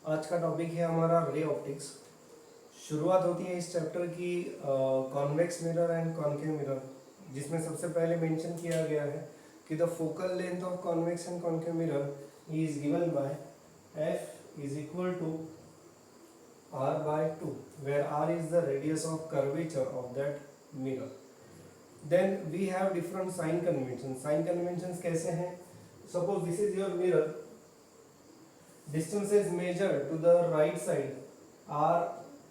आज का टॉपिक है हमारा रे ऑप्टिक्स। शुरुआत होती है इस चैप्टर की convex mirror and concave mirror, जिसमें सबसे पहले मेंशन किया गया है कि the focal length of convex and concave mirror is given by f is equal to r by 2, where r is the radius of curvature of that mirror. Then we have different sign conventions. Sign conventions कैसे हैं? Suppose this is your mirror. Distances measured to the right side are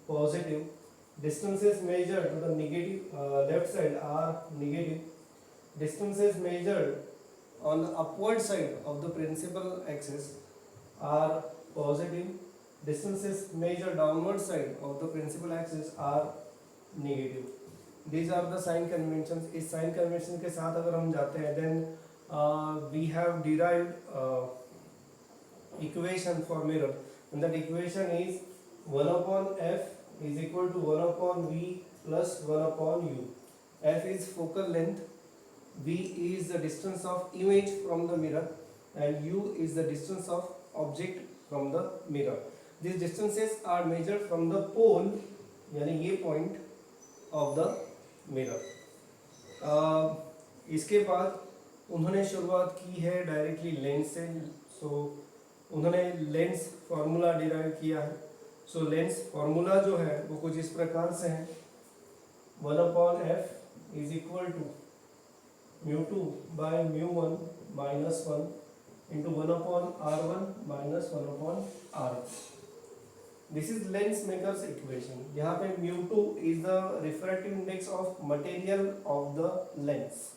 positive. Distances measured to the negative left side are negative. Distances measured on the upward side of the principal axis are positive. Distances measured downward side of the principal axis are negative. These are the sign conventions. इस sign convention के साथ अगर हम जाते हैं then we have derived equation for mirror, and that equation is 1 upon f is equal to 1 upon v plus 1 upon u. F is focal length, v is the distance of image from the mirror, and u is the distance of object from the mirror. These distances are measured from the pole, यानी ये point of the mirror. इसके बाद उन्होंने शुरुआत की है directly lens से. उन्होंने लेंस फार्मूला डिराइव किया है. लेंस फार्मूला जो है वो कुछ इस प्रकार से है. 1 upon F is equal to mu two by mu one minus one into 1 upon R one minus 1 upon R. This is lens makers equation. यहाँ पे mu two is the refractive index of material of the lens.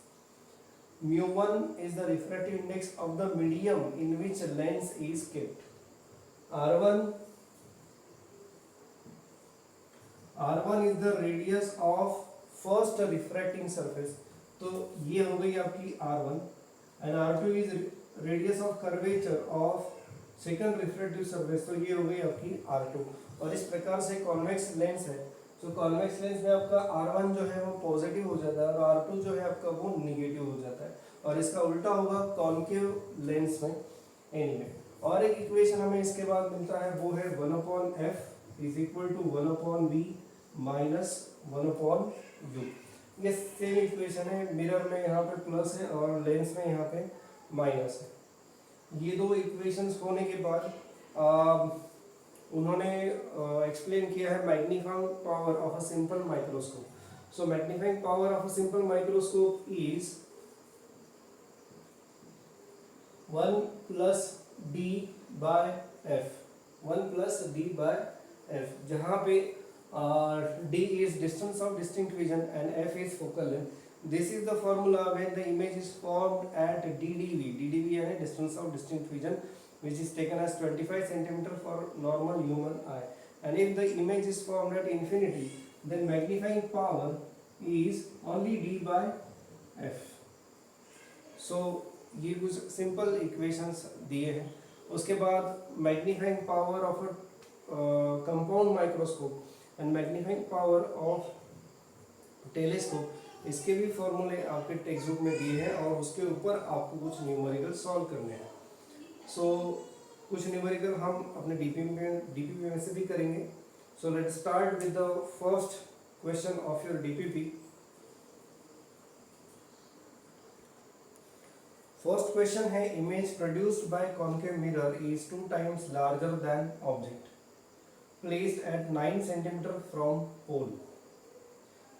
mu1 is the refractive index of the medium in which lens is kept. r1 is the radius of first refracting surface. तो ये हो गई आपकी r1, and r2 is radius of curvature of second refractive surface. तो ये हो गई आपकी r2. और इस प्रकार से कॉन्वेक्स लेंस है. कॉन्वेक्स लेंस में आपका R1 जो है वो पॉजिटिव हो जाता है और R2 जो है आपका वो निगेटिव हो जाता है, और इसका उल्टा होगा कॉन्केव लेंस में. एनीवे, और एक इक्वेशन हमें इसके बाद मिलता है, वो है 1 upon F is equal to 1 upon V minus 1 upon U. ये सेम इक्वेशन है. मिरर में यहाँ पे प्लस है और लेंस में यहाँ पे माइनस है. ये दो इक्वेशंस होने के बाद उन्होंने एक्सप्लेन किया है magnifying power of a simple microscope. Magnifying power of a simple microscope is 1 plus D by F. 1 plus D by F, जहाँ पे D is distance of distinct vision and F is focal length. This is the formula when the image is formed at DDV. DDV यानी distance of distinct vision, which is taken as 25 centimeter for normal human eye. And if the image is formed at infinity, then magnifying power is only d by f. ये कुछ simple equations दिए हैं. उसके बाद magnifying power of a compound microscope and magnifying power of telescope, इसके भी फॉर्मूले आपके टेक्स्ट बुक में दिए हैं और उसके ऊपर आपको कुछ न्यूमेरिकल सॉल्व करने हैं. कुछ न्यूमेरिकल हम अपने डीपीपी में से भी करेंगे. Let's start with the first question of your DPP. First question है, image produced by concave mirror is 2 times larger than object placed at 9 centimeter from pole.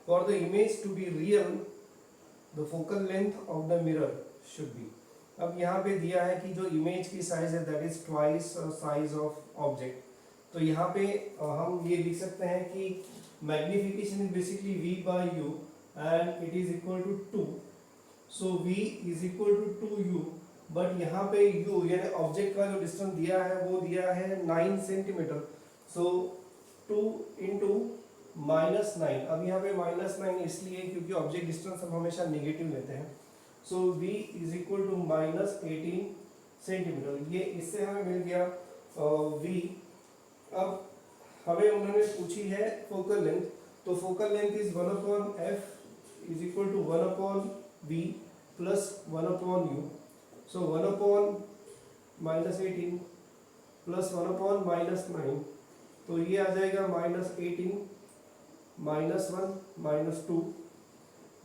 For the image to be real, the focal length of the mirror should be. अब यहाँ पे दिया है कि जो image की size है that is twice size of object. तो यहाँ पे हम ये लिख सकते हैं कि magnification is basically v bye u and it is equal to 2. v is equal टू 2u, बट यहाँ पे u यानी ऑब्जेक्ट का जो डिस्टेंस दिया है वो दिया है 9 सेंटीमीटर. 2 into minus 9. अब यहाँ पे माइनस 9 इसलिए क्योंकि ऑब्जेक्ट डिस्टेंस हम हमेशा नेगेटिव लेते हैं. v is equal to minus 18 centimetre. ये इससे हमें मिल गया v. अब हमें उन्होंने पूछी है फोकल लेंथ. तो focal length is 1 upon F is equal to 1 upon v plus 1 upon u. 1 upon minus 18 plus 1/-9, तो ये आ जाएगा -18, -1 -2,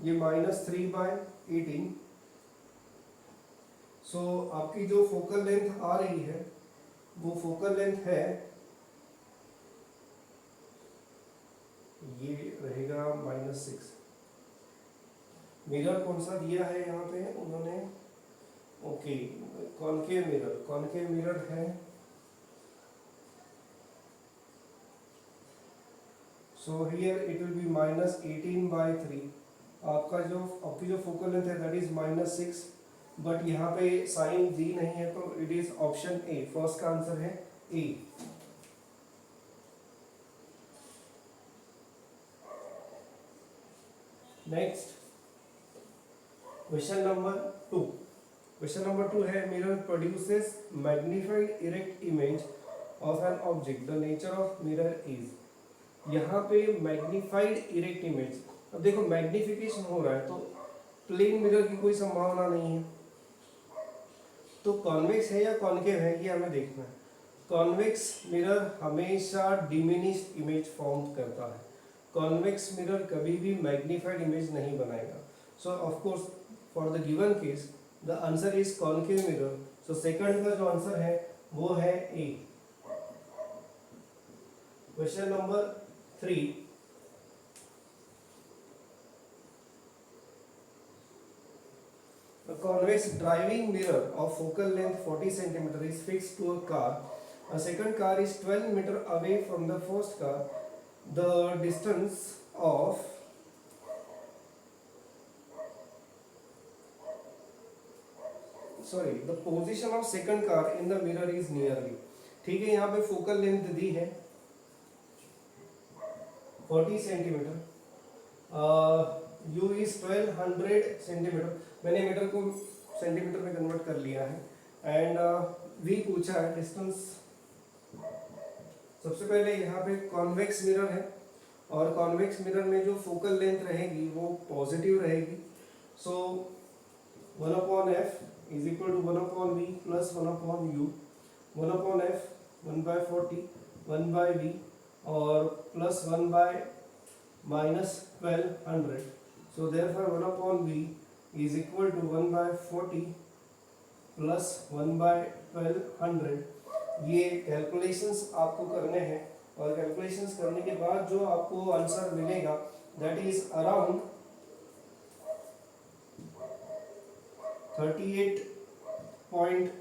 ये -3/18। सो आपकी जो फोकल लेंथ आ रही है वो फोकल लेंथ है, ये रहेगा -6। मिरर कौन सा दिया है यहाँ पे उन्होंने, ओके, कॉनकेव मिरर है। So here it will be -18/3। आपकी जो फोकल लेंथ है दैट इज -6, बट यहाँ पे साइन दी नहीं है, तो it is option A, first का आंसर है A. Next question number 2। Question number 2 है mirror produces magnified erect image of an object, the nature of mirror is. यहाँ पे मैग्नीफाइड इरेक्ट इमेज, अब देखो मैग्निफिकेशन हो रहा है तो प्लेन मिरर की कोई संभावना नहीं है, तो कॉन्वेक्स है या कॉनकेव है ये हमें देखना है। कॉन्वेक्स मिरर हमेशा डिमिनिश्ड इमेज फॉर्म करता है, कॉन्वेक्स मिरर कभी भी मैग्नीफाइड इमेज नहीं बनाएगा। So of course for the given case the answer is concave mirror. So second का जो आंसर है वो है A. Question number 3, a convex driving mirror of focal length 40 cm is fixed to a car. A second car is 12 meter away from the first car. The distance of the position of second car in the mirror is nearly। ठीक है, यहाँ पे focal length दी है 40 centimetre, u is 1200 centimetre, मैंने metre को centimetre में convert कर लिया है, एंड v पूछा है डिस्टेंस। सबसे पहले यहाँ पे कॉन्वेक्स मिरर है, और कॉन्वेक्स मिरर में जो फोकल लेंथ रहेगी वो पॉजिटिव रहेगी। So 1/f is equal to 1/v plus 1/u, 1/f 1/40, 1/v और plus 1/-1200। So therefore 1/v is equal to 1/40 plus 1/1200। ये कैलकुलेशंस आपको करने हैं, और कैलकुलेशंस करने के बाद जो आपको आंसर मिलेगा that is around 38 point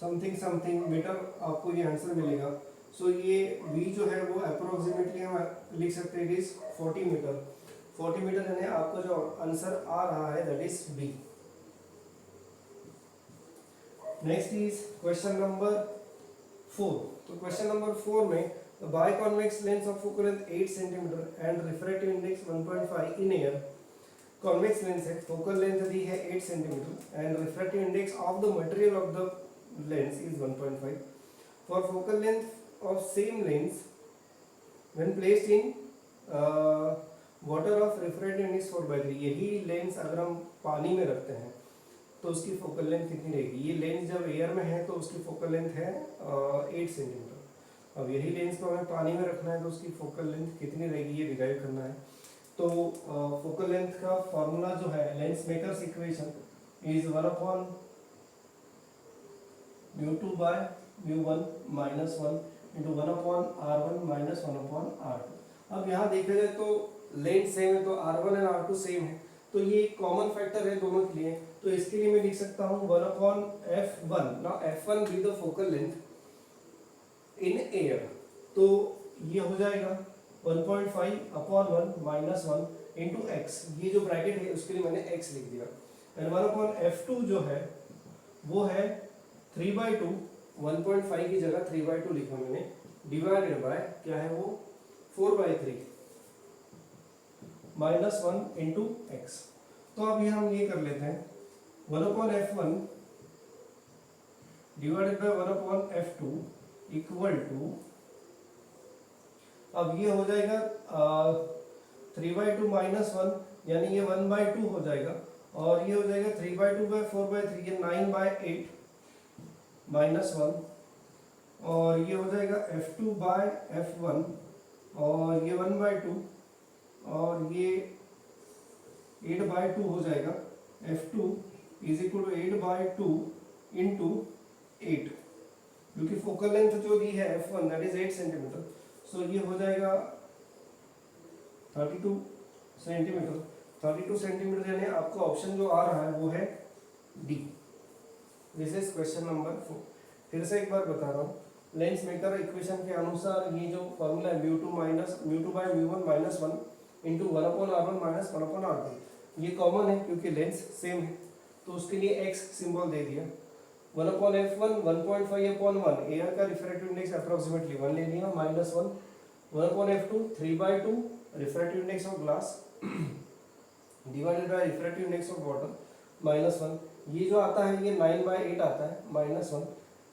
something metre आपको ये आंसर मिलेगा। सो ये v जो है वो अप्रोक्सीमेटली हम लिख सकते हैं इट इज 40 मीटर। 40 मीटर यानी आपका जो आंसर आ रहा है that is B. Next is question number 4। तो क्वेश्चन नंबर 4 में biconvex lens of focal length 8 centimeter and refractive index 1.5 in air. Convex lens है, फोकल लेंथ दी है 8 centimeter and refractive index of the material of the lens is 1.5। For focal length of same lens when placed in water of refractive index 4/3। यही lens अगर हम पानी में रखते हैं तो उसकी फोकल लेंथ कितनी रहेगी। ये लेंस जब एयर में है तो उसकी फोकल लेंथ है 8 सेंटीमीटर। अब यही लेंस को हमें पानी में रखना है तो उसकी फोकल लेंथ कितनी रहेगी ये डिराइव करना है। तो फोकल लेंथ का फॉर्मूला जो है lens makers equation is 1/μ2/μ1 -1 into 1/r1 - 1/r2। अब यहाँ देखा जाए तो लेंथ सेम है तो r1 और r2 सेम है, तो ये कॉमन फैक्टर है दोनों के लिए। तो इसके लिए मैं लिख सकता हूँ 1/f1। Now f1 be the focal length in air, तो ये हो जाएगा 1.5/1 -1 into x। ये जो ब्रैकेट है उसके लिए मैंने x लिख दिया। एंड 1/f2 जो है वो है 3/2, 1.5 की जगह 3/2 लिखा मैंने, डिवाइडेड बाय क्या है वो 4/3 -1 into x। तो अब ये हम ये कर लेते हैं 1/f1 divided by 1/f2 equal to, अब ये हो जाएगा 3/2 -1 यानी ये 1/2 हो जाएगा, और ये हो जाएगा 3/2/4/3 ये 9/8 -1 और ये हो जाएगा F2 बाय F1 और ये 1/2 और ये 8/2 हो जाएगा। F2 is equal to 8/2 into 8, क्योंकि फोकल लेंथ जो दी है F1 दैट इज 8 सेंटीमीटर, सो ये हो जाएगा 32 सेंटीमीटर। 32 सेंटीमीटर यानी आपका ऑप्शन जो आ रहा है वो है D. This is question number 4। फिर से एक बार बता रहा हूँ, लेंस मेकर इक्वेशन के अनुसार ये जो फॉर्मूला है mu two by mu one minus one into 1/r1 minus 1/r2, ये कॉमन है क्योंकि लेंस सेम है, तो उसके लिए एक्स सिंबल दे दिया। 1/f1 1.5/1, एयर का रिफ्रैक्टिव इंडेक्स अप्रोक्सीमेटली 1 ले लिया, minus 1। 1/f2 3/2 refractive index of glass divided by refractive index of water minus 1। ये जो आता है ये 9/8 आता है, माइनस 1।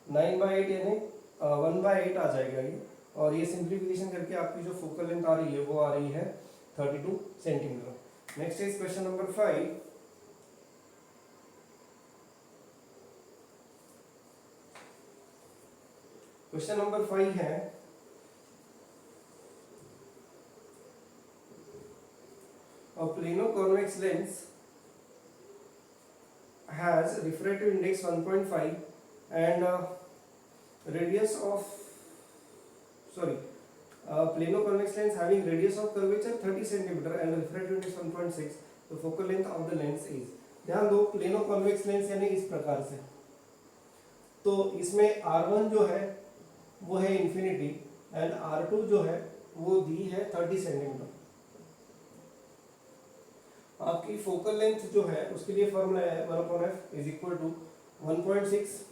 9/8 यानी 1/8 आ जाएगा ये, और ये सिंप्लीफिकेशन करके आपकी जो फोकल लेंथ आ रही है वो आ रही है 32 centimetre. Next is question number 5। Question number 5 है a plano-convex lens has refractive index 1.5 and radius of plano-convex lens having radius of curvature 30 cm and refractive index 1.6, the focal length of the lens is। ध्यान दो, plano-convex lens यानी इस प्रकार से, तो इसमें R1 जो है वो है इंफिनिटी एंड R2 जो है वो दी है 30 सेंटीमीटर। आपकी फोकल लेंथ जो है उसके लिए फॉर्मूला है 1/f is equal to 1.6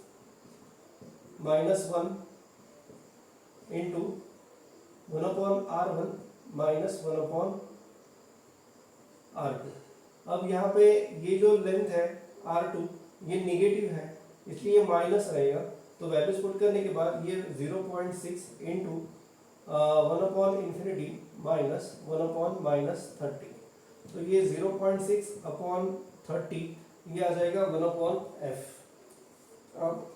minus 1 into 1/r1 minus 1/r2। अब यहाँ पे ये जो लेंथ है R2 ये निगेटिव है, इसलिए माइनस रहेगा, तो वैल्यूज पुट करने के बाद ये 0.6 इंटू 1/∞ माइनस 1/-30, तो ये 0.6/30 ये आ जाएगा 1/f। अब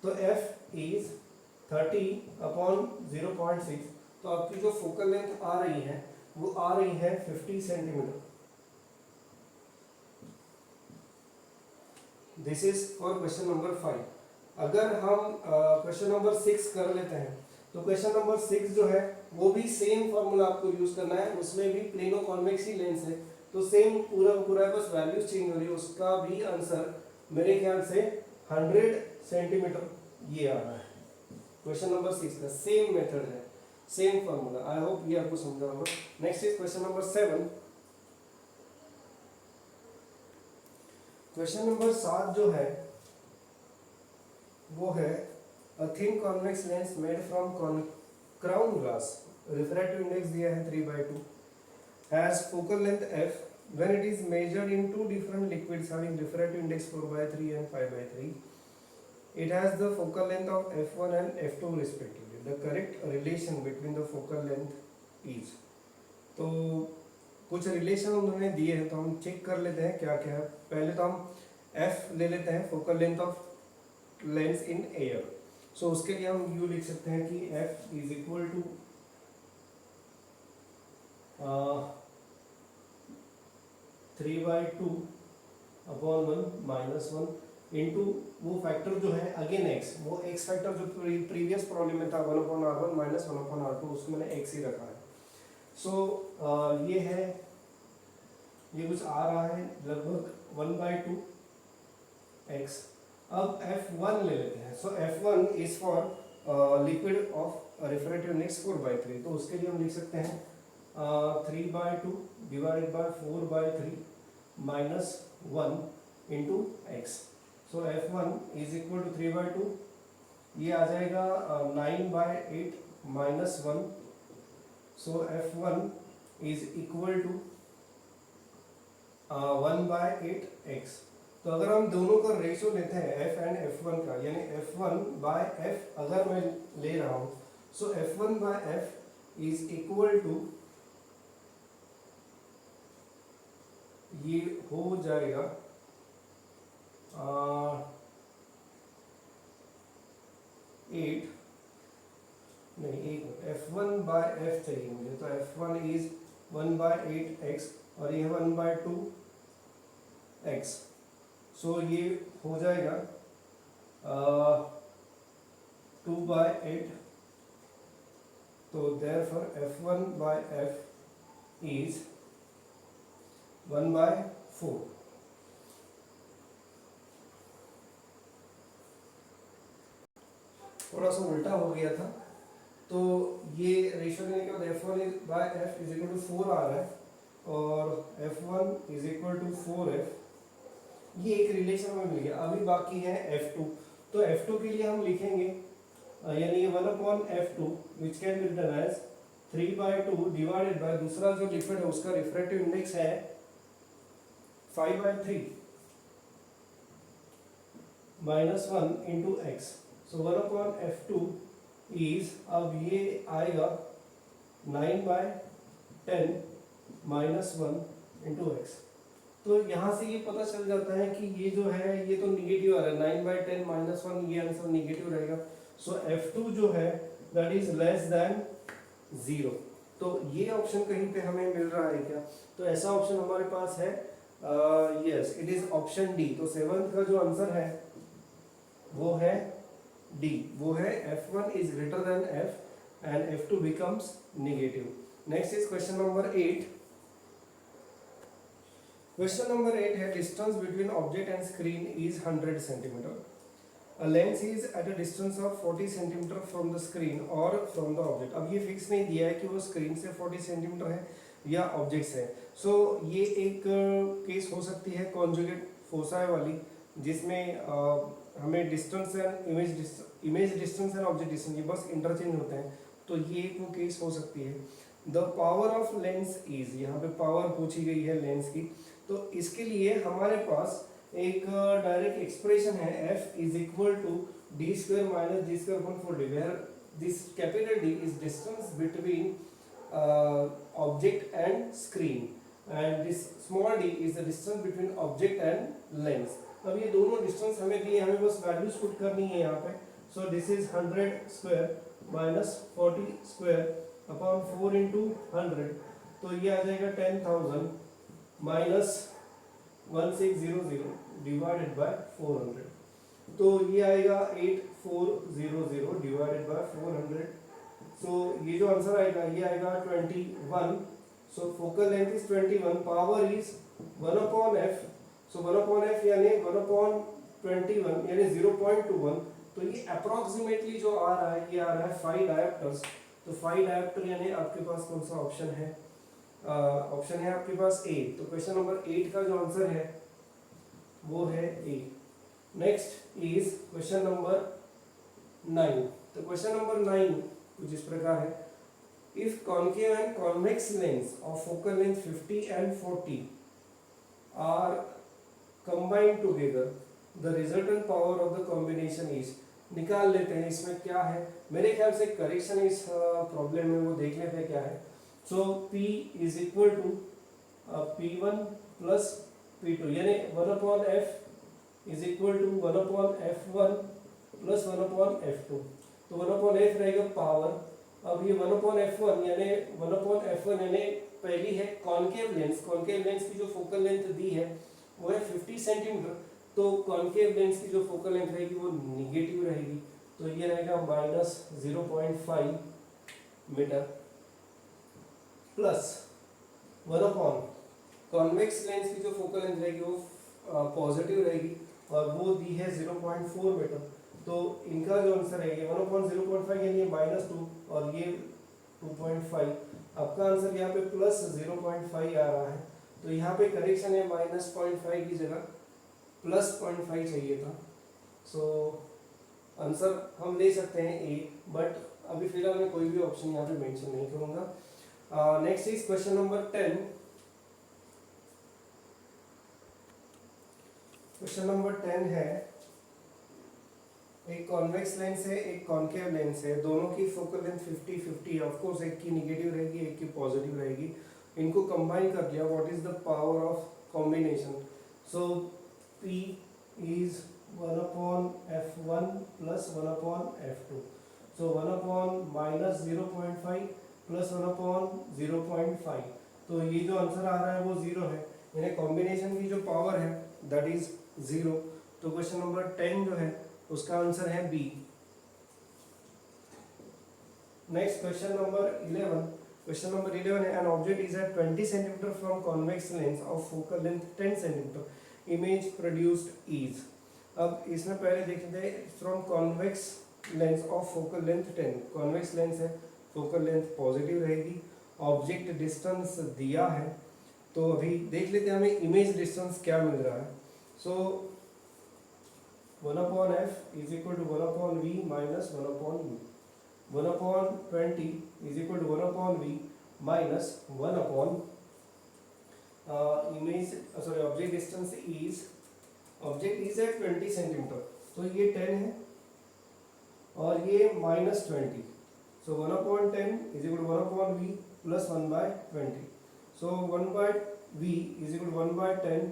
तो f इज 30/0.6, तो आपकी जो फोकल लेंथ आ रही है वो आ रही है 50 centimetre. This is for question number 5। अगर हम क्वेश्चन नंबर 6 कर लेते हैं, तो क्वेश्चन नंबर 6 जो है वो भी सेम फॉर्मूला आपको यूज करना है, उसमें भी प्लेनो कॉन्वेक्स ही लेंस है, तो सेम पूरा पूरा बस वैल्यूज चेंज हो रही है। उसका भी आंसर मेरे ख्याल से 100 सेंटीमीटर ये आ रहा है। क्वेश्चन नंबर 6 का सेम मेथड है, सेम फॉर्मूला। आई होप ये आपको समझा होगा। Next is question number 7। Question number 7 जो है वो है a thin convex lens made from crown glass, refractive index दिया है 3/2, has focal length f when it is measured in two different liquids having refractive index 4/3 and 5/3. It has the focal length of f1 and f2 respectively. The correct relation between the focal length is। तो कुछ relation उन्होंने दिए हैं, तो हम check कर लेते हैं क्या क्या है। पहले तो हम f ले लेते हैं, focal length of lens in air. So उसके लिए हम यू लिख सकते हैं कि f is equal to 3/2/1 minus 1 into वो फैक्टर जो है अगेन x, वो x फैक्टर जो प्रीवियस प्रॉब्लम में था 1/r1 माइनस 1/r2, उसको मैंने x ही रखा है। सो ये है, ये कुछ आ रहा है लगभग 1/2 x। अब f1 ले लेते हैं। So f1 is for liquid of refractive index 4/3, तो उसके लिए हम लिख सकते हैं 3/2 divided by 4/3 minus 1 into X. So f1 is equal to 3/2, ये आ जाएगा 9/8 minus 1। So f1 is equal to 1/8x। तो अगर हम दोनों का रेशियो लेते हैं f एंड f1 का, यानी f1/f अगर मैं ले रहा हूं, सो f1/f इज इक्वल टू, ये हो जाएगा बाय एफ चाहिए मुझे, तो F1 इज 1/8x और ये 1/2x, सो ये हो जाएगा 2/8, तो therefore F1 by F is 1/4। थोड़ा सा उल्टा हो गया था, तो ये रेशियो लेने के बाद F1 by F is equal to 4 आ रहा है और F1 is equal to 4F, ये एक रिलेशन में मिल गया। अभी बाकी है F2, तो F2 के लिए हम लिखेंगे यानी 1/F2 which can be written as 3/2 divided by दूसरा जो लिक्विड है उसका रिफ्रैक्टिव इंडेक्स है 5/3 minus 1 into X, so 1/F2 is, अब ये आएगा 9/10 माइनस 1 इंटू एक्स। तो यहाँ से ये पता चल जाता है कि ये जो है ये तो निगेटिव आ रहा है, 9/10 माइनस 1, ये आंसर निगेटिव रहेगा। सो F2 जो है दैट इज लेस देन 0। तो ये ऑप्शन कहीं पे हमें मिल रहा है क्या? तो ऐसा ऑप्शन हमारे पास है, yes it is option D. तो 7th का जो आंसर है वो है डी, वो है F1 is greater than F and F2 becomes negative। Next is question number 8। Question number 8 है distance between object and screen is 100 centimetre. A lens is at a distance of 40 centimetre from the screen और from the object. अब ये fix नहीं दिया है कि वो screen से 40 सेंटीमीटर है या ऑब्जेक्ट से। सो ये एक केस हो सकती है कॉन्जुगेट फोसाई वाली, जिसमें हमें distance and image distance and object distance ये बस इंटरचेंज होते हैं, तो ये एक वो केस हो सकती है। The power of lens is, यहाँ पे पावर पूछी गई है लेंस की, तो इसके लिए हमारे पास एक डायरेक्ट एक्सप्रेशन है F is equal to D square minus D square upon 4D, where this capital D is distance between object and screen and this small d is the distance between object and lens. अब ये दोनों distance हमें दिए, हमें बस values put करनी है यहाँ पे। So this is 100 square minus 40 square upon 4 into 100, तो ये आ जाएगा 10,000 माइनस 1600 डिवाइडेड बाय 400, तो ये आएगा 8400 डिवाइडेड बाय 400। सो ये जो आंसर आएगा ये आएगा 21। So focal length is 21, power is 1/f, so 1/f यानी 1/21 यानी 0.21, तो ये अप्रोक्सीमेटली जो आ रहा है ये आ रहा है 5 डायोप्टर्स। तो 5 डायोप्टर यानी आपके पास कौन सा ऑप्शन है? ऑप्शन है आपके पास ए। तो क्वेश्चन नंबर 8 का जो आंसर है वो है A. Next is question number 9। तो क्वेश्चन नंबर 9 कुछ इस प्रकार है, if concave and convex lens of focal length 50 and 40 are combined together the resultant power of the combination is. निकाल लेते हैं इसमें क्या है, मेरे ख्याल से करेक्शन इस प्रॉब्लम में वो देख लेते हैं क्या है। So P is equal to P1 plus P2 यानी 1/f is equal to 1/f1 plus 1/f2, तो 1/f रहेगा पावर। अब ये 1/f1 यानी 1/f1 यानी पहली है कॉन्केव लेंस, कॉन्केव लेंस की जो फोकल लेंथ दी है वो है 50 सेंटीमीटर, तो कॉन्केव लेंस की जो फोकल लेंथ रहेगी वो निगेटिव रहेगी, तो ये रहेगा minus 0.5 metre plus 1/, convex lens की जो फोकल लेंथ रहेगी वो पॉजिटिव रहेगी और वो दी है 0.4 मीटर, तो इनका जो आंसर है ये 1/0.5 यानी -2 और ये 2.5। आपका आंसर यहाँ पे प्लस 0.5 आ रहा है, तो यहाँ पे करेक्शन है -0.5 की जगह +0.5 चाहिए था। सो आंसर हम ले सकते हैं ए, बट अभी फिलहाल मैं कोई भी ऑप्शन यहाँ पे मेंशन नहीं करूँगा। Next is question number 10। Question number 10 है, एक कॉन्वेक्स लेंस है एक कॉन्केव लेंस है, दोनों की फोकल लेंथ 50-50 ऑफ कोर्स एक की नेगेटिव रहेगी एक की पॉजिटिव रहेगी, इनको कंबाइन कर दिया, what is the power of combination? So P is 1/f1 plus 1/f2, so 1 upon minus 0.5 plus 1/0.5, तो ये जो आंसर आ रहा है वो 0 है, यानी कॉम्बिनेशन की जो पावर है दैट इज 0। तो क्वेश्चन नंबर 10 जो है उसका आंसर है B. Next question number 11। Question number 11 है an object is at 20 centimetre from convex lens of focal length 10 centimetre, image produced is. अब इसमें पहले देख लेते हैं from convex lens of focal length 10, convex lens है, फोकल लेंथ पॉजिटिव रहेगी, object distance दिया है, तो अभी देख लेते हैं हमें इमेज डिस्टेंस क्या मिल रहा है। So 1/f is equal to 1/v minus 1/u, 1/20 is equal to 1/v minus 1 image sorry object distance is, object is at 20 centimetre, तो ये 10 है और ये minus 20, so 1/10 is equal to 1/v plus 1/20, so 1/v is equal to 1/10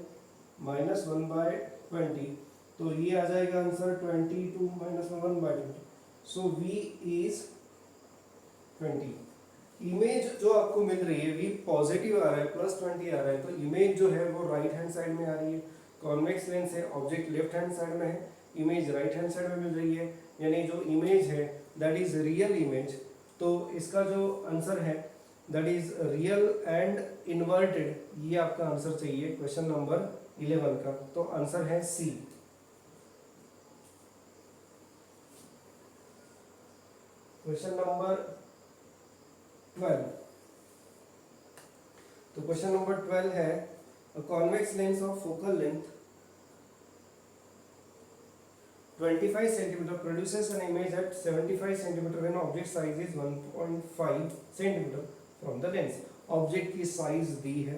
minus 1/20, तो ये आ जाएगा answer 22 minus 1/20, so v is 20। Image जो आपको मिल रही है v पॉजिटिव आ रहा है, प्लस 20 आ रहा है, तो इमेज जो है वो राइट हैंड साइड में आ रही है, कॉन्वेक्स लेंस है, ऑब्जेक्ट लेफ्ट हैंड साइड में है, इमेज राइट हैंड साइड में मिल रही है, यानी जो इमेज है दैट इज रियल इमेज, तो इसका जो आंसर है that is real and inverted, ये आपका आंसर चाहिए क्वेश्चन नंबर 11 का, तो आंसर है सी। क्वेश्चन नंबर 12, तो क्वेश्चन नंबर 12 है a convex lens of focal length 25 cm produces an image at 75 cm when object size is 1.5 cm from the lens। Object की size दी है,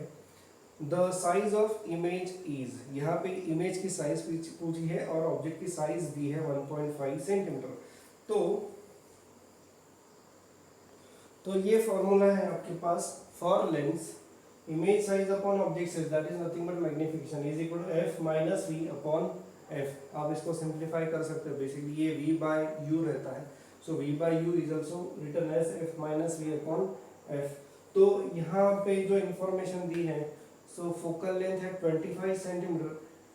the size of image is, यहाँ पे image की size पूछी है और object की साइज दी है 1.5 सेंटीमीटर। तो ये फॉर्मूला है आपके पास for lens, image size upon object size that is nothing but magnification is equal to F minus V upon F. आप इसको सिंप्लीफाई कर सकते हो, बेसिकली ये v बाय u रहता है, so v bye u is also written as f minus v upon f। तो यहाँ पे जो इंफॉर्मेशन दी है, सो फोकल लेंथ है 25 centimetre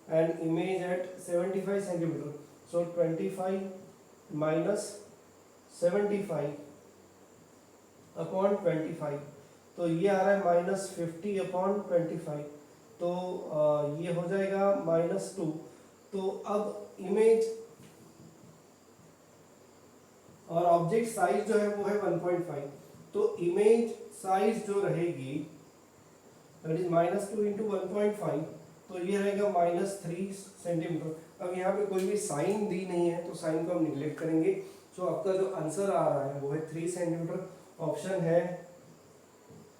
and image at 75 centimetre, so 25 minus 75 upon 25, तो ये आ रहा है माइनस 50 अपॉन 25, तो ये हो जाएगा -2। तो अब इमेज और ऑब्जेक्ट साइज जो है वो है 1.5, तो इमेज साइज जो रहेगी दैट इज -2 इंटू 1.5, तो ये रहेगा -3 सेंटीमीटर। अब यहाँ पे कोई भी साइन दी नहीं है तो साइन को हम निगलेक्ट करेंगे, सो आपका जो आंसर आ रहा है वो है 3 सेंटीमीटर, ऑप्शन है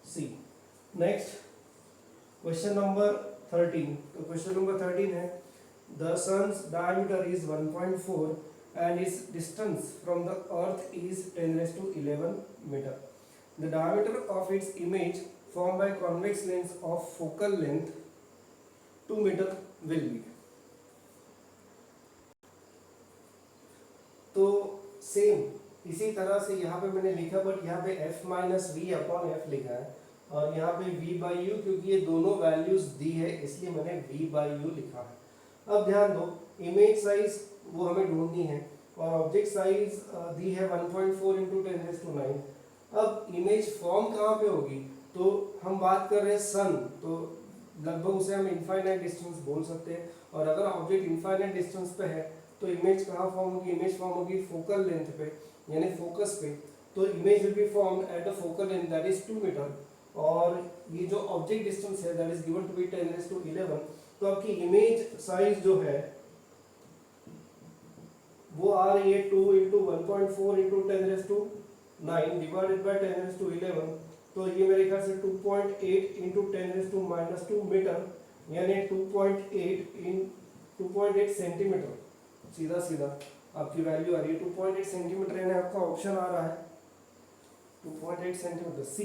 सी। नेक्स्ट क्वेश्चन नंबर 13, तो क्वेश्चन नंबर 13 है the sun's diameter is 1.4 and its distance from the earth is 10⁻11 meter. The diameter of its image formed by convex lens of focal length 2 meter will be। तो same इसी तरह से यहाँ पे मैंने लिखा, बट यहाँ पे f minus V upon F लिखा है और यहाँ पे v बाई यू, क्योंकि ये दोनों वैल्यूज दी है इसलिए मैंने v बाई यू लिखा है। अब ध्यान दो, इमेज साइज वो हमें ढूंढनी है और ऑब्जेक्ट साइज दी है 1.4 इंटू 10⁻⁹। अब इमेज फॉर्म कहाँ पे होगी, तो हम बात कर रहे हैं सन, तो लगभग उसे हम इनफाइनाइट डिस्टेंस बोल सकते हैं, और अगर ऑब्जेक्ट इनफाइनाइट डिस्टेंस पे है तो इमेज कहाँ फॉर्म होगी, इमेज फॉर्म होगी फोकल लेंथ पे यानी फोकस पे, तो image will be formed at the focal length that is 2 metre, और ये जो ऑब्जेक्ट डिस्टेंस है that is given to be 10⁻11। तो आपकी इमेज साइज जो है वो आ रही है 2 इंटू 1.4 इंटू 10⁻9 डिवाइडेड बाई 10⁻11, तो ये मेरे ख्याल से 2.8 इंटू 10⁻2 मीटर यानी 2.8 सेंटीमीटर, सीधा सीधा आपकी वैल्यू आ रही है 2.8 सेंटीमीटर, यानी आपका ऑप्शन आ रहा है 2.8 सेंटीमीटर, सी।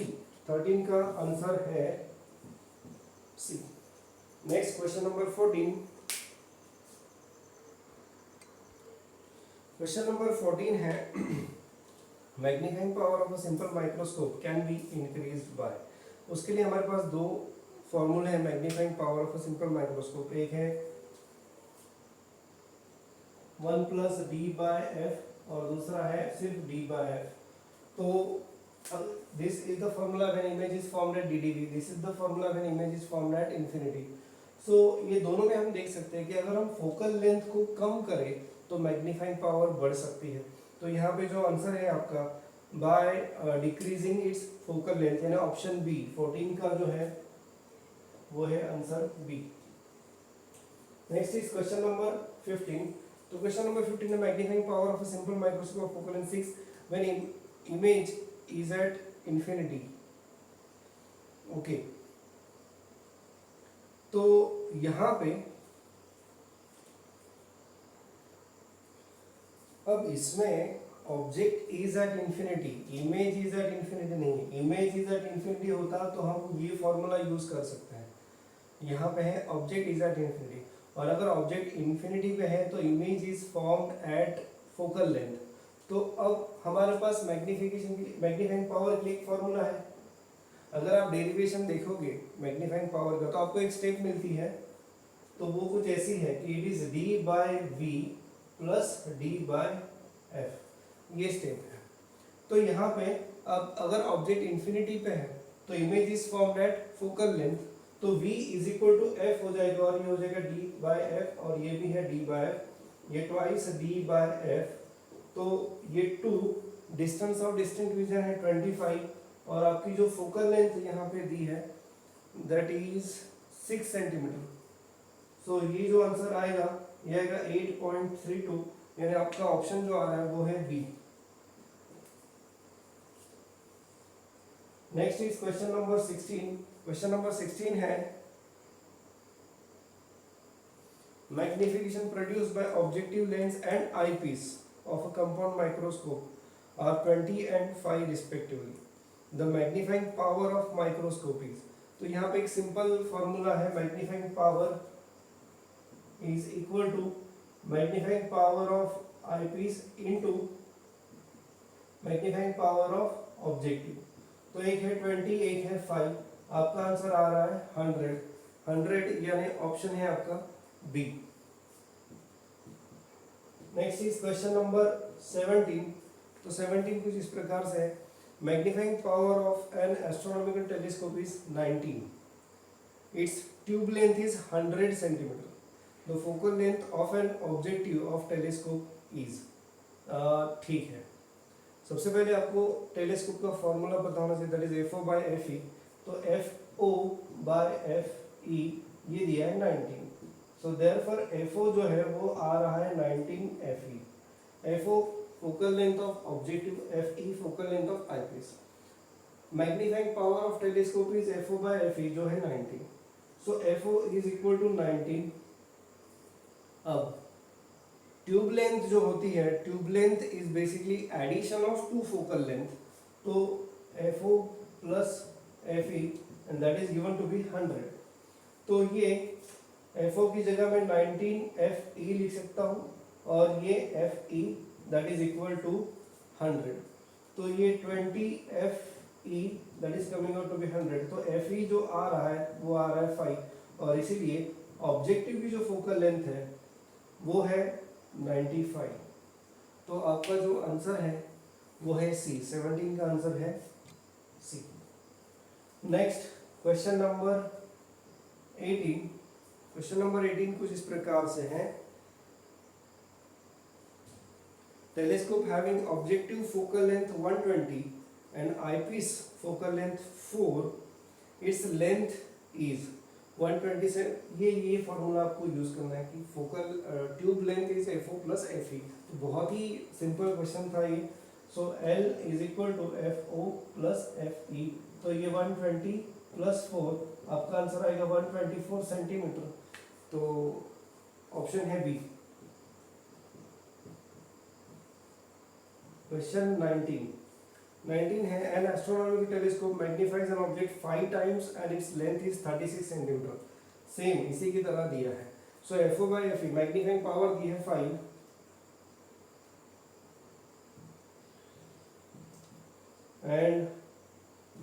13 का आंसर है C. Next question number 14, question number 14 है magnifying power of a simple microscope can be increased by, उसके लिए हमारे पास दो फॉर्मूले हैं magnifying power of a simple microscope. एक है 1 प्लस डी बाय एफ और दूसरा है सिर्फ डी बाय एफ। तो this is the formula when image is formed at DDV, this is the formula when image is formed at infinity. So ये दोनों में हम देख सकते हैं कि अगर हम फोकल लेंथ को कम करें तो मैग्नीफाइंग पावर बढ़ सकती है। तो यहाँ पे जो आंसर है आपका by decreasing its focal length, यानी ऑप्शन बी 14 का जो है वो है answer B. Next is question number 15। तो क्वेश्चन नंबर 15 है magnifying power of a simple microscope of focal length 6 when image is at infinity. Okay, तो यहां पे अब इसमें object is at infinity, image is at infinity नहीं है। Image is at infinity होता तो हम ये फॉर्मूला यूज कर सकते हैं। यहाँ पे है ऑब्जेक्ट इज एट इंफिनिटी, और अगर ऑब्जेक्ट इंफिनिटी पे है तो image is formed at focal length. तो अब हमारे पास मैग्नीफाइंग पावर के लिए एक फॉर्मूला है। अगर आप डेरिवेशन देखोगे मैग्नीफाइंग पावर का तो आपको एक स्टेप मिलती है, तो वो कुछ ऐसी है कि it is D by V plus D by F, ये स्टेप है। तो यहाँ पे अब अगर ऑब्जेक्ट इंफिनिटी पे है तो image is formed at focal length, तो v is equal to F हो जाएगा, और ये हो जाएगा d बाय एफ, और ये भी है d बाय एफ, ये ट्वाइस d बाय एफ। तो ये 2 डिस्टेंस ऑफ डिस्टिंक्ट रीजन है 25, और आपकी जो फोकल लेंथ यहाँ पे दी है दैट इज 6 सेंटीमीटर। सो ये जो आंसर आएगा ये आएगा 8.32, यानी आपका ऑप्शन जो आ रहा है वो है B. Next is question number 16। Question number 16 है magnification produced by objective lens and eyepiece of a compound microscope are 20 and 5 respectively. The magnifying power of microscope is, तो यहाँ पे एक सिंपल फॉर्मूला है, magnifying power is equal to magnifying power of eyepiece into magnifying power of objective. तो एक है 20, एक है 5, आपका आंसर आ रहा है 100, यानी ऑप्शन है आपका B. Next is question number 17। तो 17 कुछ इस प्रकार से है magnifying power of an astronomical telescope is 19, its tube length is 100 centimetre, the focal length of an objective of telescope is. ठीक है, सबसे पहले आपको टेलीस्कोप का फॉर्मूला पता होना चाहिए, that is FO by F E. तो एफओ बाय एफ ई ये दिया है 19, सो देयरफॉर एफओ जो है वो आ रहा है 19 F E. FO focal length of objective, F E focal length of eyepiece. Magnifying power of telescope is FO by F E जो है 19, so FO is equal to 19। अब ट्यूब लेंथ जो होती है, tube length is basically addition of two focal length, तो FO plus F E and that is given to be 100। तो ये FO की जगह मैं 19 एफ ई लिख सकता हूँ, और ये F E that is equal to 100। तो ये 20 F E that is coming out to be 100। तो एफ ई जो आ रहा है वो आ रहा है 5, और इसीलिए ऑब्जेक्टिव की जो फोकल लेंथ है वो है 95। तो आपका जो आंसर है वो है सी, 17 का आंसर है C. Next question number 18। Question number 18 कुछ इस प्रकार से है telescope having objective focal length 120 and eyepiece focal length 4, its length is 120 से ये फॉर्मूला आपको यूज करना है कि focal tube length is FO plus F E. तो बहुत ही सिंपल क्वेश्चन था ये। So L is equal to F O plus F E, तो ये 120 प्लस 4, आपका आंसर आएगा 124 सेंटीमीटर। तो ऑप्शन है बी। क्वेश्चन 19 है an astronomical telescope magnifies an object 5 times and its length is 36 centimeter. Same इसी की तरह दिया है। So FO by F E magnifying power दी है 5, and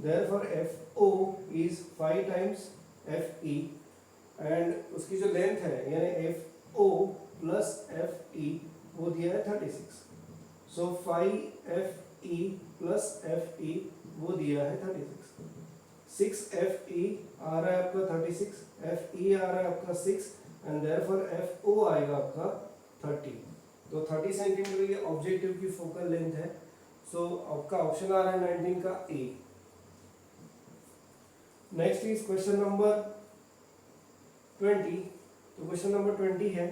therefore FO is 5 times FE and उसकी जो लेंथ है यानी FO प्लस FE वो दिया है 36. सो 5FE प्लस FE वो दिया है 36. 6FE आ रहा है आपका 36, FE आ रहा है आपका 6 एंड देयरफॉर FO आएगा आपका 30. तो 30 सेंटीमीटर ये ऑब्जेक्टिव की फोकल लेंथ है. सो आपका ऑप्शन आ रहा है 19 का A. Next is question number 20. तो क्वेश्चन नंबर 20 है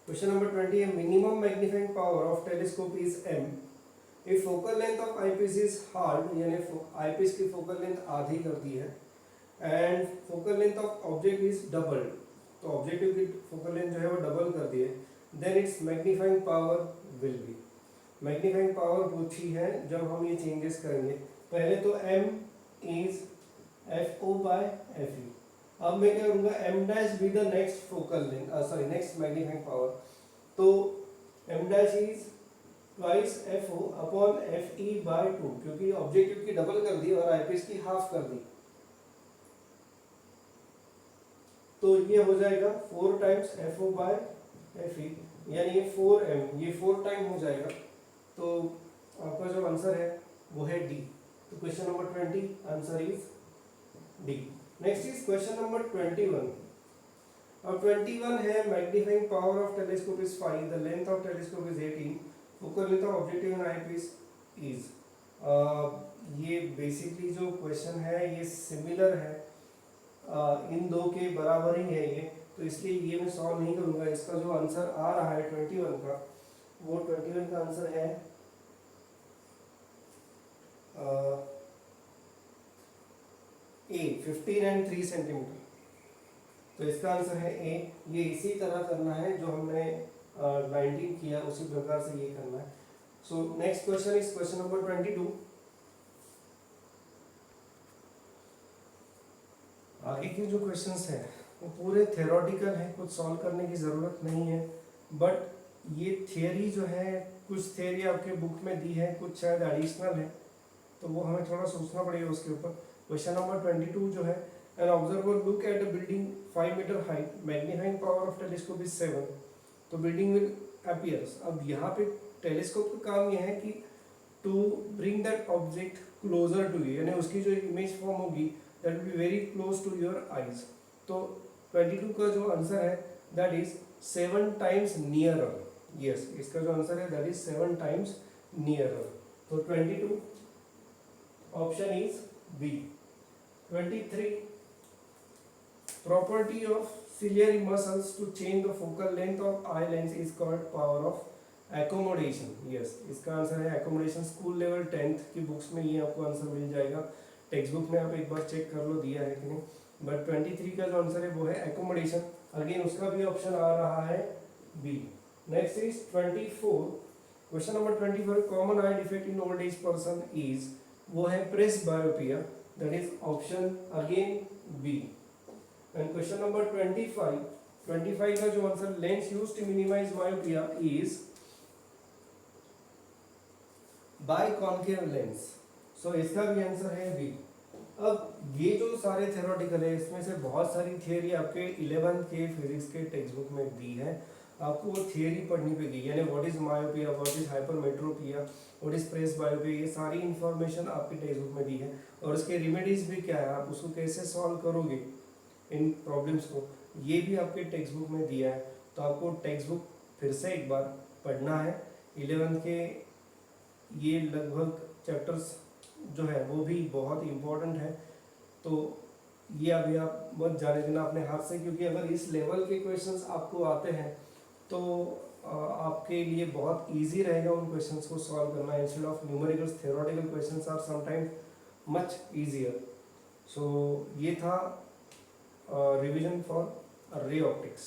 क्वेश्चन नंबर 20 है minimum magnifying power of telescope is m if focal length of eyepiece is halved यानी eyepiece की focal length आधी कर दी है and focal length of object is doubled तो objective की focal length जो है वो डबल कर दी है then its magnifying power will be. Magnifying power पूछी है जब हम ये चेंजेस करेंगे. पहले तो m is FO by FE. अब मैं क्या करूँगा m dash be the next focal length next magnifying power. तो m dash is twice FO upon FE by 2 क्योंकि ऑब्जेक्टिव की डबल कर दी और आईपीस की हाफ कर दी. तो ये हो जाएगा 4 टाइम्स FO by FE यानी ये 4m ये 4 टाइम हो जाएगा. तो आपका जो आंसर है वो है डी. तो question number 20 answer is D. Next is question number 21. अब 21 है magnifying power of telescope is 5, the length of telescope is 18, focal length of objective in eyepiece is. ये बेसिकली जो क्वेश्चन है ये सिमिलर है, इन दो के बराबर ही है ये, तो इसलिए ये मैं सॉल्व नहीं करूंगा. इसका जो आंसर आ रहा है 21 का वो 21 का आंसर है ए 15 एंड 3 सेंटीमीटर. तो इसका आंसर है ए. ये इसी तरह करना है जो हमने 19 किया उसी प्रकार से ये करना है. So next question is question number 22. आगे के जो क्वेश्चंस हैं वो पूरे थ्योरेटिकल है, कुछ सॉल्व करने की ज़रूरत नहीं है. बट ये थियरी जो है कुछ थियरी आपके बुक में दी है, कुछ शायद एडिशनल है, तो वो हमें थोड़ा सोचना पड़ेगा उसके ऊपर. क्वेश्चन नंबर 22 जो है an observer look at a building 5 metre height, magnifying power of telescope is 7, तो बिल्डिंग विल अपीयर्स. अब यहाँ पे टेलीस्कोप का काम यह है कि to bring that object closer to you, यानी उसकी जो इमेज फॉर्म होगी that will be very close to your eyes. तो 22 का जो आंसर है that is 7 times nearer. Yes, इसका जो आंसर है दैट इज 7 टाइम्स नियरर. तो 22 option is B. 23 property of ciliary muscles to change the focal length of eye lens is called power of accommodation. yes, इसका answer है accommodation. School level 10th की books में ये आपको answer मिल जाएगा. Text book में आप एक बार चेक कर लो दिया है कि नहीं. बट 23 का जो आंसर है वो है accommodation. अगेन उसका भी ऑप्शन आ रहा है B. Next is 24. Question number 24. Common eye defect in old age person is, वो है presbyopia, that is option again B. And question number 25 का जो answer lens used to minimize myopia is biconcave lens. So इसका भी answer है B. अब ये जो सारे थ्योरेटिकल है इसमें से बहुत सारी थियरी आपके 11th के फिजिक्स के टेक्स्ट बुक में दी है. आपको वो थियरी पढ़नी पड़ेगी, यानी what is myopia, what is hypermetropia, what is presbyopia, ये सारी इंफॉर्मेशन आपके टेक्स्ट बुक में दी है. और उसके रेमेडीज भी क्या है, आप उसको कैसे सॉल्व करोगे इन प्रॉब्लम्स को, ये भी आपके टेक्स्ट बुक में दिया है. तो आपको टेक्स्ट बुक फिर से एक बार पढ़ना है. 11th के ये लगभग चैप्टर्स जो है वो भी बहुत इम्पोर्टेंट है. तो ये अभी आप मत जाने देना अपने हाथ से, क्योंकि अगर इस लेवल के क्वेश्चंस आपको आते हैं तो आपके लिए बहुत इजी रहेगा उन क्वेश्चंस को सॉल्व करना. Instead of numericals theoretical questions are sometimes much easier. So ये था रिवीजन फॉर रे ऑप्टिक्स.